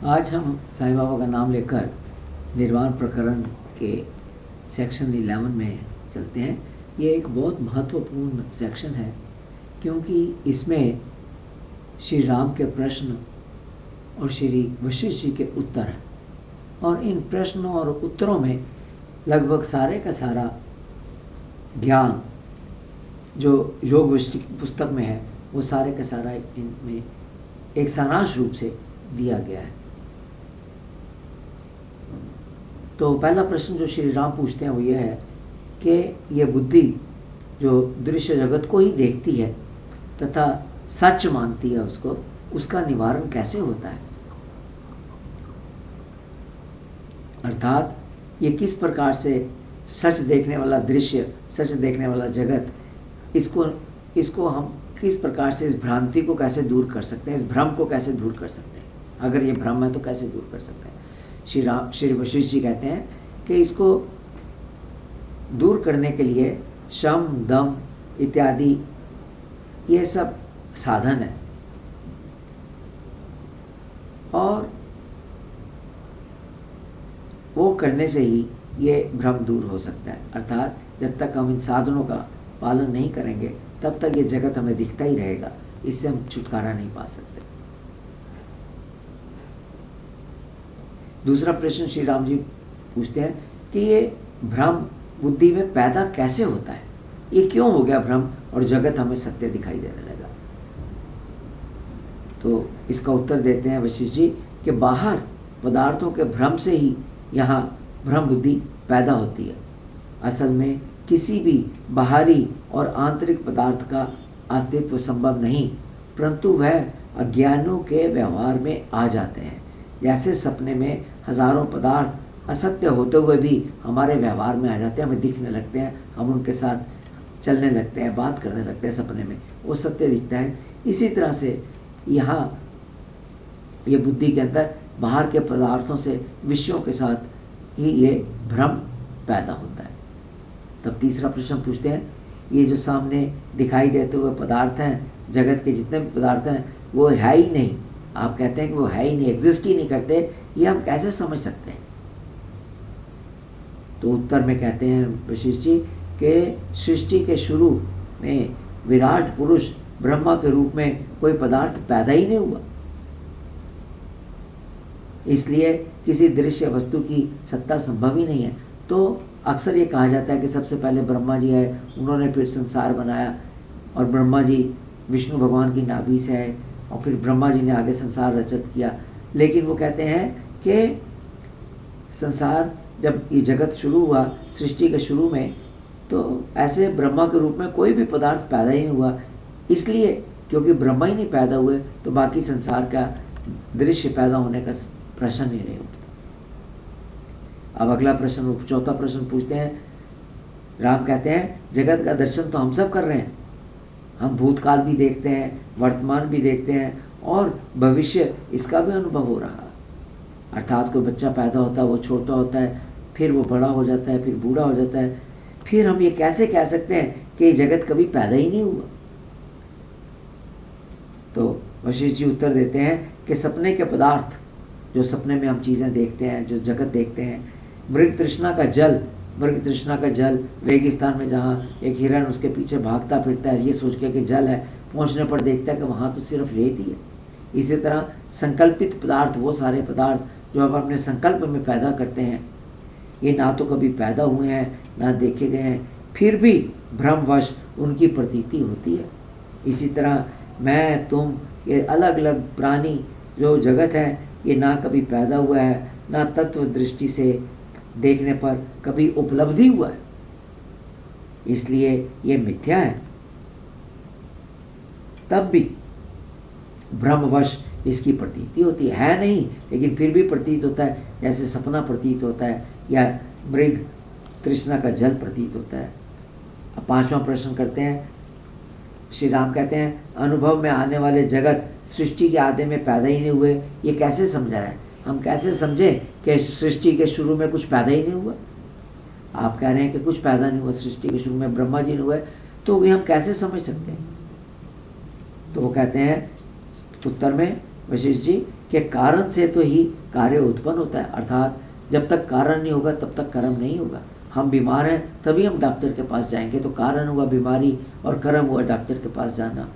आज हम साईं बाबा का नाम लेकर निर्वाण प्रकरण के सेक्शन 11 में चलते हैं। ये एक बहुत महत्वपूर्ण सेक्शन है क्योंकि इसमें श्री राम के प्रश्न और श्री वशिष्ठ जी के उत्तर हैं और इन प्रश्नों और उत्तरों में लगभग सारे का सारा ज्ञान जो योग वशिष्ठ पुस्तक में है वो सारे का सारा इनमें एक सारांश रूप से दिया गया है। तो पहला प्रश्न जो श्री राम पूछते हैं वो ये है कि ये बुद्धि जो दृश्य जगत को ही देखती है तथा सच मानती है उसका निवारण कैसे होता है, अर्थात ये किस प्रकार से सच देखने वाला दृश्य, सच देखने वाला जगत, इसको हम किस प्रकार से इस भ्रांति को कैसे दूर कर सकते हैं, इस भ्रम को कैसे दूर कर सकते हैं। अगर ये भ्रम है तो कैसे दूर कर सकते हैं। श्री वशिष्ठ जी कहते हैं कि इसको दूर करने के लिए शम दम इत्यादि ये सब साधन है और वो करने से ही ये भ्रम दूर हो सकता है। अर्थात जब तक हम इन साधनों का पालन नहीं करेंगे तब तक ये जगत हमें दिखता ही रहेगा, इससे हम छुटकारा नहीं पा सकते। दूसरा प्रश्न श्री राम जी पूछते हैं कि ये भ्रम बुद्धि में पैदा कैसे होता है, ये क्यों हो गया भ्रम और जगत हमें सत्य दिखाई देने लगा। तो इसका उत्तर देते हैं वशिष्ठ जी कि बाहर पदार्थों के भ्रम से ही यहाँ भ्रम बुद्धि पैदा होती है। असल में किसी भी बाहरी और आंतरिक पदार्थ का अस्तित्व संभव नहीं, परंतु वह अज्ञानियों के व्यवहार में आ जाते हैं। जैसे सपने में हजारों पदार्थ असत्य होते हुए भी हमारे व्यवहार में आ जाते हैं, हमें दिखने लगते हैं, हम उनके साथ चलने लगते हैं, बात करने लगते हैं, सपने में वो सत्य दिखता है। इसी तरह से यहाँ ये बुद्धि के अंदर बाहर के पदार्थों से, विषयों के साथ ही ये भ्रम पैदा होता है। तब तीसरा प्रश्न पूछते हैं, ये जो सामने दिखाई देते हुए पदार्थ हैं, जगत के जितने भी पदार्थ हैं वो है ही नहीं, आप कहते हैं कि वो है ही नहीं, एग्जिस्ट ही नहीं करते, ये हम कैसे समझ सकते हैं। तो उत्तर में कहते हैं वशिष्ठ जी कि सृष्टि के शुरू में विराट पुरुष ब्रह्मा के रूप में कोई पदार्थ पैदा ही नहीं हुआ, इसलिए किसी दृश्य वस्तु की सत्ता संभव ही नहीं है। तो अक्सर ये कहा जाता है कि सबसे पहले ब्रह्मा जी है, उन्होंने फिर संसार बनाया और ब्रह्मा जी विष्णु भगवान की नाभि से है और फिर ब्रह्मा जी ने आगे संसार रचित किया। लेकिन वो कहते हैं कि संसार जब ये जगत शुरू हुआ सृष्टि के शुरू में, तो ऐसे ब्रह्मा के रूप में कोई भी पदार्थ पैदा ही नहीं हुआ, इसलिए क्योंकि ब्रह्मा ही नहीं पैदा हुए तो बाकी संसार का दृश्य पैदा होने का प्रश्न ही नहीं उठता। अब अगला प्रश्न, चौथा प्रश्न पूछते हैं, राम कहते हैं जगत का दर्शन तो हम सब कर रहे हैं, हम भूतकाल भी देखते हैं, वर्तमान भी देखते हैं और भविष्य इसका भी अनुभव हो रहा है। अर्थात कोई बच्चा पैदा होता है, वो छोटा होता है, फिर वो बड़ा हो जाता है, फिर बूढ़ा हो जाता है, फिर हम ये कैसे कह सकते हैं कि जगत कभी पैदा ही नहीं हुआ। तो वशिष्ठ जी उत्तर देते हैं कि सपने के पदार्थ, जो सपने में हम चीज़ें देखते हैं, जो जगत देखते हैं, मृग तृष्णा का जल रेगिस्तान में जहाँ एक हिरण उसके पीछे भागता फिरता है ये सोच के कि जल है, पहुँचने पर देखता है कि वहाँ तो सिर्फ रेत ही है। इसी तरह संकल्पित पदार्थ, वो सारे पदार्थ जो हम अपने संकल्प में पैदा करते हैं, ये ना तो कभी पैदा हुए हैं ना देखे गए हैं, फिर भी भ्रमवश उनकी प्रतीति होती है। इसी तरह मैं, तुम, ये अलग अलग प्राणी जो जगत है, ये ना कभी पैदा हुआ है ना तत्व दृष्टि से देखने पर कभी उपलब्धि हुआ है, इसलिए ये मिथ्या है। तब भी भ्रमवश इसकी प्रतीति होती है नहीं, लेकिन फिर भी प्रतीत होता है, जैसे सपना प्रतीत होता है या मृग तृष्णा का जल प्रतीत होता है। अब पांचवा प्रश्न करते हैं, श्री राम कहते हैं अनुभव में आने वाले जगत सृष्टि के आधे में पैदा ही नहीं हुए, ये कैसे समझा है। हम कैसे समझें कि सृष्टि के शुरू में कुछ पैदा ही नहीं हुआ। आप कह रहे हैं कि कुछ पैदा नहीं हुआ सृष्टि के शुरू में, ब्रह्मा जी ने हुए, तो ये हम कैसे समझ सकते हैं। तो वो कहते हैं उत्तर में वशिष्ठ जी कि कारण से तो ही कार्य उत्पन्न होता है, अर्थात जब तक कारण नहीं होगा तब तक कर्म नहीं होगा। हम बीमार हैं तभी हम डॉक्टर के पास जाएंगे, तो कारण हुआ बीमारी और कर्म हुआ डॉक्टर के पास जाना।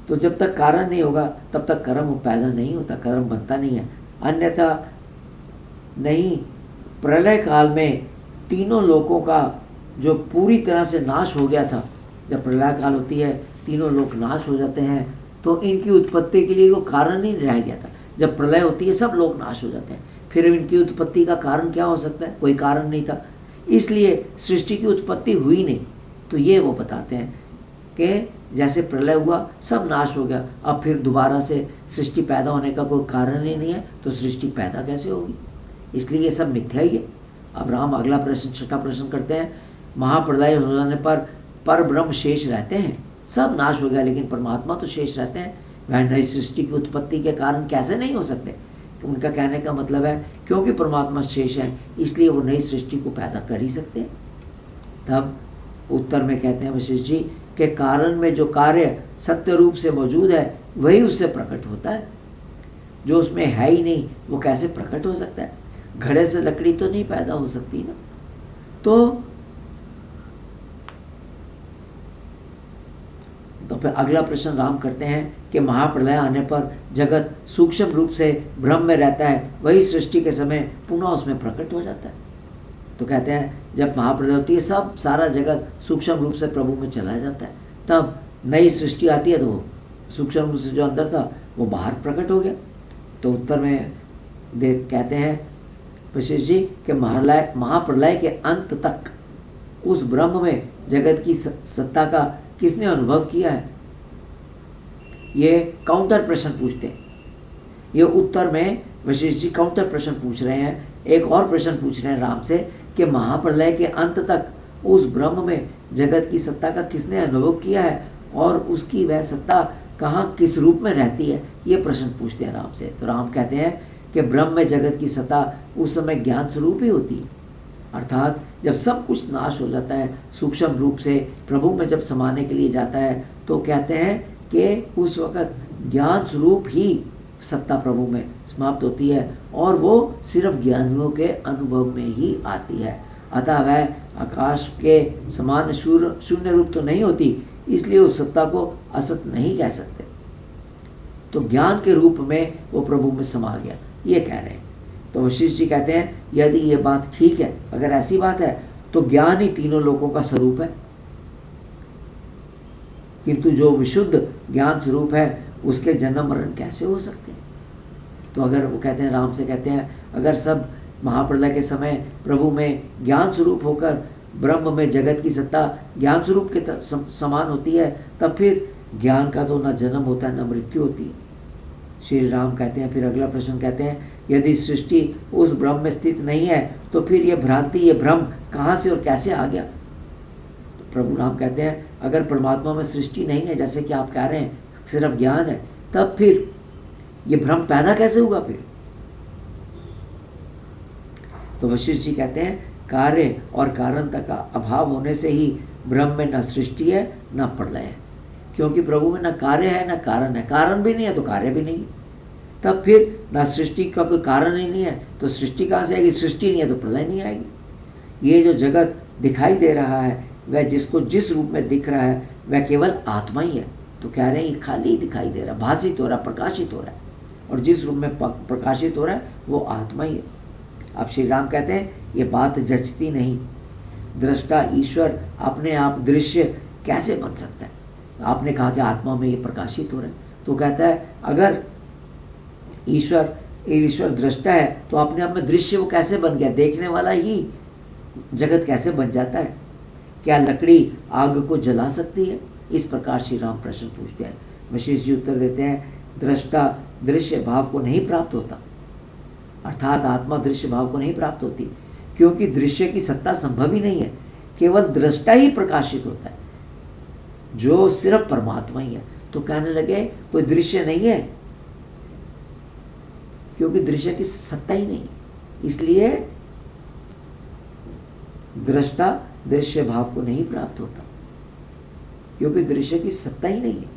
तो जब तक कारण नहीं होगा तब तक कर्म पैदा नहीं होता, कर्म बनता नहीं है। अन्यथा नहीं, प्रलय काल में तीनों लोकों का जो पूरी तरह से नाश हो गया था, जब प्रलय काल होती है तीनों लोक नाश हो जाते हैं, तो इनकी उत्पत्ति के लिए वो कारण ही रह गया था। जब प्रलय होती है सब लोग नाश हो जाते हैं, फिर इनकी उत्पत्ति का कारण क्या हो सकता है? कोई कारण नहीं था, इसलिए सृष्टि की उत्पत्ति हुई नहीं। तो ये वो बताते हैं कि जैसे प्रलय हुआ सब नाश हो गया, अब फिर दोबारा से सृष्टि पैदा होने का कोई कारण ही नहीं है, तो सृष्टि पैदा कैसे होगी? इसलिए ये सब मिथ्या ही है। अब राम अगला प्रश्न, छठा प्रश्न करते हैं, महाप्रलय हो जाने पर ब्रह्म शेष रहते हैं, सब नाश हो गया लेकिन परमात्मा तो शेष रहते हैं, वह नई सृष्टि की उत्पत्ति के कारण कैसे नहीं हो सकते? तो उनका कहने का मतलब है क्योंकि परमात्मा शेष है इसलिए वो नई सृष्टि को पैदा कर ही सकते हैं। तब उत्तर में कहते हैं वशिष्ठ जी के कारण में जो कार्य सत्य रूप से मौजूद है वही उससे प्रकट होता है, जो उसमें है ही नहीं वो कैसे प्रकट हो सकता है? घड़े से लकड़ी तो नहीं पैदा हो सकती ना। तो फिर अगला प्रश्न राम करते हैं कि महाप्रलय आने पर जगत सूक्ष्म रूप से ब्रह्म में रहता है, वही सृष्टि के समय पुनः उसमें प्रकट हो जाता है। तो कहते हैं जब महाप्रलय होती है सब सारा जगत सूक्ष्म रूप से प्रभु में चला जाता है, तब नई सृष्टि आती है तो सूक्ष्म रूप से जो अंदर था वो बाहर प्रकट हो गया। तो उत्तर में कहते हैं वशिष्ठ जी कि महाप्रलय के अंत तक उस ब्रह्म में जगत की सत्ता का किसने अनुभव किया है? ये काउंटर प्रश्न पूछते हैं। ये उत्तर में वशिष्ठ जी काउंटर प्रश्न पूछ रहे हैं, एक और प्रश्न पूछ रहे हैं राम से कि महाप्रलय के अंत तक उस ब्रह्म में जगत की सत्ता का किसने अनुभव किया है और उसकी वह सत्ता कहाँ किस रूप में रहती है, ये प्रश्न पूछते हैं राम से। तो राम कहते हैं कि ब्रह्म में जगत की सत्ता उस समय ज्ञान स्वरूप ही होती है, अर्थात जब सब कुछ नाश हो जाता है सूक्ष्म रूप से प्रभु में जब समाने के लिए जाता है तो कहते हैं कि उस वक़्त ज्ञान स्वरूप ही सत्ता प्रभु में समाप्त होती है और वो सिर्फ ज्ञानियों के अनुभव में ही आती है। अतः वह आकाश के समान शून्य रूप तो नहीं होती, इसलिए उस सत्ता को असत नहीं कह सकते। तो ज्ञान के रूप में वो प्रभु में समा गया, ये कह रहे हैं। तो वशिष्ठ जी कहते हैं यदि ये बात ठीक है, अगर ऐसी बात है तो ज्ञान ही तीनों लोगों का स्वरूप है, किंतु जो विशुद्ध ज्ञान स्वरूप है उसके जन्म मरण कैसे हो सकते हैं? तो अगर वो कहते हैं राम से कहते हैं अगर सब महाप्रलय के समय प्रभु में ज्ञान स्वरूप होकर ब्रह्म में जगत की सत्ता ज्ञान स्वरूप के समान होती है, तब फिर ज्ञान का तो न जन्म होता है न मृत्यु होती है। श्री राम कहते हैं, फिर अगला प्रश्न कहते हैं यदि सृष्टि उस ब्रह्म में स्थित नहीं है तो फिर ये भ्रांति, ये भ्रम कहाँ से और कैसे आ गया? तो प्रभु राम कहते हैं अगर परमात्मा में सृष्टि नहीं है जैसे कि आप कह रहे हैं, सिर्फ ज्ञान है, तब फिर ये भ्रम पैदा कैसे होगा? फिर तो वशिष्ठ जी कहते हैं कार्य और कारणता का अभाव होने से ही ब्रह्म में न सृष्टि है न प्रलय है, क्योंकि प्रभु में न कार्य है न कारण है, कारण भी नहीं है तो कार्य भी नहीं, तब फिर न सृष्टि का कोई कारण ही नहीं है तो सृष्टि कहाँ से आएगी? सृष्टि नहीं है तो प्रलय नहीं आएगी। ये जो जगत दिखाई दे रहा है वह जिसको जिस रूप में दिख रहा है वह केवल आत्मा ही है। तो कह रहे हैं ये खाली दिखाई दे रहा है, भाषित हो रहा है, प्रकाशित हो रहा है, और जिस रूप में प्रकाशित हो रहा है वो आत्मा ही है। अब श्री राम कहते हैं ये बात जचती नहीं, दृष्टा ईश्वर अपने आप दृश्य कैसे बन सकता है? आपने कहा कि आत्मा में ये प्रकाशित हो रहा है, तो कहता है अगर ईश्वर दृष्टा है तो अपने आप में दृश्य वो कैसे बन गया? देखने वाला ही जगत कैसे बन जाता है? क्या लकड़ी आग को जला सकती है? इस प्रकार श्री राम प्रश्न पूछते हैं। वशिष्ठ जी उत्तर देते हैं दृष्टा दृश्य भाव को नहीं प्राप्त होता, अर्थात आत्मा दृश्य भाव को नहीं प्राप्त होती, क्योंकि दृश्य की सत्ता संभव ही नहीं है, केवल दृष्टा ही प्रकाशित होता है जो सिर्फ परमात्मा ही है। तो कहने लगे कोई दृश्य नहीं है क्योंकि दृश्य की सत्ता ही नहीं, इसलिए दृष्टा दृश्य भाव को नहीं प्राप्त होता, क्योंकि दृश्य की सत्ता ही नहीं है।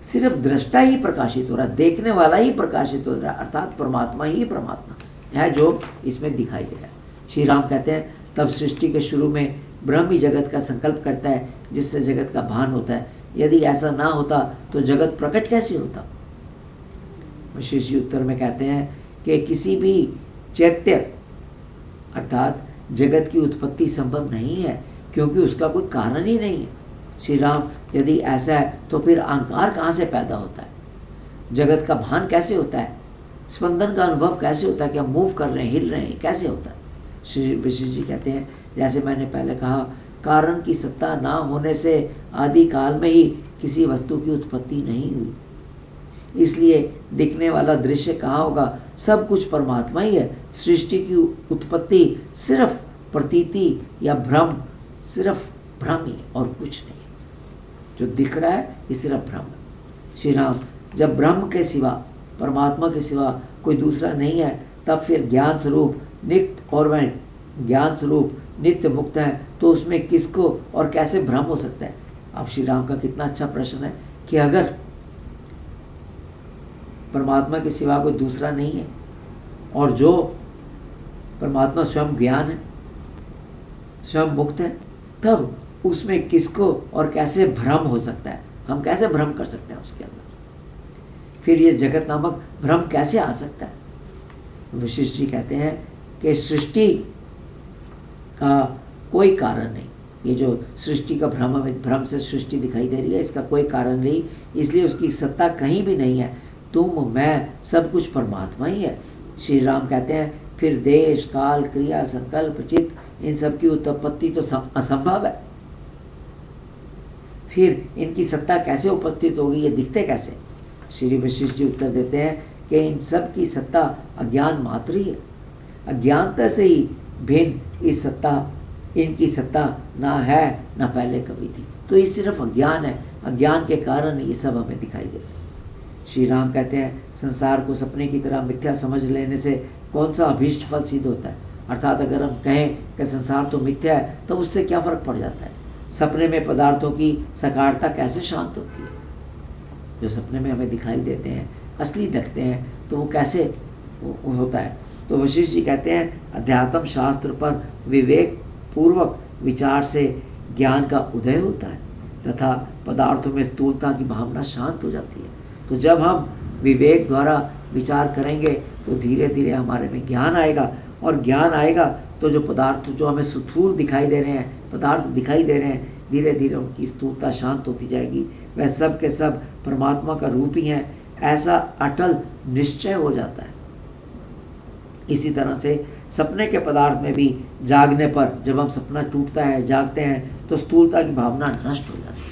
सिर्फ दृष्टा ही प्रकाशित हो रहा है, देखने वाला ही प्रकाशित हो रहा है, अर्थात परमात्मा ही परमात्मा है जो इसमें दिखाई दे रहा है। श्री राम कहते हैं तब सृष्टि के शुरू में ब्रह्म ही जगत का संकल्प करता है जिससे जगत का भान होता है। यदि ऐसा ना होता तो जगत प्रकट कैसे होता। वशिष्ठ जी उत्तर में कहते हैं कि किसी भी चैत्य अर्थात जगत की उत्पत्ति संभव नहीं है, क्योंकि उसका कोई कारण ही नहीं है। श्री राम यदि ऐसा है तो फिर अहंकार कहाँ से पैदा होता है, जगत का भान कैसे होता है, स्पंदन का अनुभव कैसे होता है कि हम मूव कर रहे हैं, हिल रहे हैं, कैसे होता है। श्री वशिष्ठ जी कहते हैं जैसे मैंने पहले कहा, कारण की सत्ता ना होने से आदि काल में ही किसी वस्तु की उत्पत्ति नहीं हुई, इसलिए दिखने वाला दृश्य कहाँ होगा, सब कुछ परमात्मा ही है। सृष्टि की उत्पत्ति सिर्फ प्रतीति या भ्रम, सिर्फ भ्रम ही और कुछ नहीं। जो दिख रहा है ये सिर्फ भ्रम है। श्री राम जब ब्रह्म के सिवा, परमात्मा के सिवा कोई दूसरा नहीं है, तब फिर ज्ञान स्वरूप नित्य और वह ज्ञान स्वरूप नित्य मुक्त है, तो उसमें किसको और कैसे भ्रम हो सकता है। अब श्री राम का कितना अच्छा प्रश्न है कि अगर परमात्मा के सिवा कोई दूसरा नहीं है और जो परमात्मा स्वयं ज्ञान है, स्वयं मुक्त है, तब उसमें किसको और कैसे भ्रम हो सकता है, हम कैसे भ्रम कर सकते हैं उसके अंदर, फिर ये जगत नामक भ्रम कैसे आ सकता है। वशिष्ठ जी कहते हैं कि सृष्टि का कोई कारण नहीं, ये जो सृष्टि का भ्रम से सृष्टि दिखाई दे रही है, इसका कोई कारण नहीं, इसलिए उसकी सत्ता कहीं भी नहीं है। तुम मैं सब कुछ परमात्मा ही है। श्री राम कहते हैं फिर देश काल क्रिया संकल्प चित्त इन सब की उत्पत्ति तो असंभव है, फिर इनकी सत्ता कैसे उपस्थित होगी, ये दिखते कैसे। श्री वशिष्ठ जी उत्तर देते हैं कि इन सब की सत्ता अज्ञान मात्र ही है, अज्ञानता से ही भिन्न इस सत्ता, इनकी सत्ता ना है ना पहले कभी थी, तो ये सिर्फ अज्ञान है, अज्ञान के कारण ये सब हमें दिखाई देता है। श्री राम कहते हैं संसार को सपने की तरह मिथ्या समझ लेने से कौन सा अभीष्ट फल सिद्ध होता है, अर्थात अगर हम कहें कि संसार तो मिथ्या है तो उससे क्या फर्क पड़ जाता है। सपने में पदार्थों की सकारता कैसे शांत होती है, जो सपने में हमें दिखाई देते हैं असली लगते हैं तो वो कैसे होता है। तो वशिष्ठ जी कहते हैं अध्यात्म शास्त्र पर विवेक पूर्वक विचार से ज्ञान का उदय होता है तथा पदार्थों में स्थूलता की भावना शांत हो जाती है। तो जब हम विवेक द्वारा विचार करेंगे तो धीरे धीरे हमारे में ज्ञान आएगा, और ज्ञान आएगा तो जो पदार्थ जो हमें स्थूल दिखाई दे रहे हैं, पदार्थ दिखाई दे रहे हैं, धीरे धीरे उनकी स्थूलता शांत होती जाएगी, वह सब के सब परमात्मा का रूप ही हैं, ऐसा अटल निश्चय हो जाता है। इसी तरह से सपने के पदार्थ में भी जागने पर, जब हम सपना टूटता है जागते हैं तो स्थूलता की भावना नष्ट हो जाती है।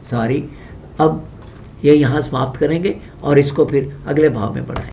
सॉरी, अब ये यहाँ समाप्त करेंगे और इसको फिर अगले भाव में बढ़ाएंगे।